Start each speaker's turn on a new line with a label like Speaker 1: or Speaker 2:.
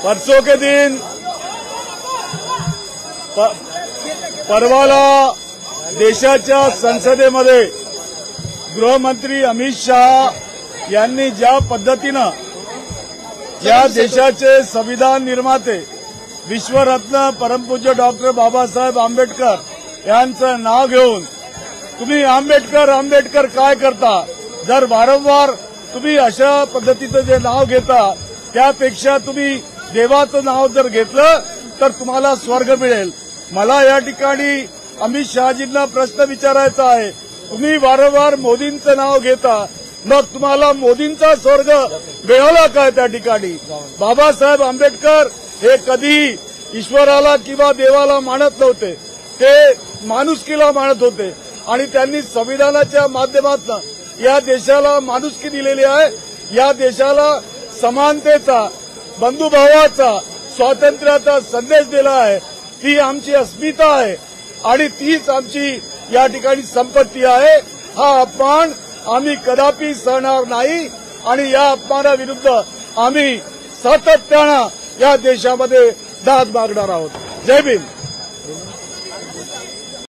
Speaker 1: परसों के दिन परवाला देशाच्या संसदेमध्ये गृहमंत्री अमित शाह यांनी ज्या पद्धतीनं या देशाचे संविधान निर्माते विश्वरत्न परमपूज्य डॉक्टर बाबासाहेब आंबेडकर यांचं नाव घेऊन तुम्ही आंबेडकर आंबेडकर काय करता, जर वारंवार तुम्ही अशा पद्धतीचं जे नाव घेता त्यापेक्षा तुम्ही देवाचं नाव जर घेतलं तर तुम्हाला स्वर्ग मिळेल। मला या ठिकाणी अमित शहाजींना प्रश्न विचारायचा आहे, तुम्ही वारंवार मोदींचं नाव घेता, मग तुम्हाला मोदींचा स्वर्ग मिळाला काय? त्या ठिकाणी बाबासाहेब आंबेडकर हे कधी ईश्वराला किंवा देवाला मानत नव्हते, ते माणुसकीला मानत होते आणि त्यांनी संविधानाच्या माध्यमातून या देशाला माणुसकी दिलेली आहे, या देशाला समानतेचा, बंधुभावाचा, स्वातंत्र्याचा संदेश दिला आहे। ती आमची अस्मिता आहे आणि तीच आमची या ठिकाणी संपत्ती आहे। हा अपमान आम्ही कदापि सहणार नाही आणि या अपमानाविरुद्ध आम्ही सातत्यानं या देशामध्ये दाद मागणार आहोत। जय भीम।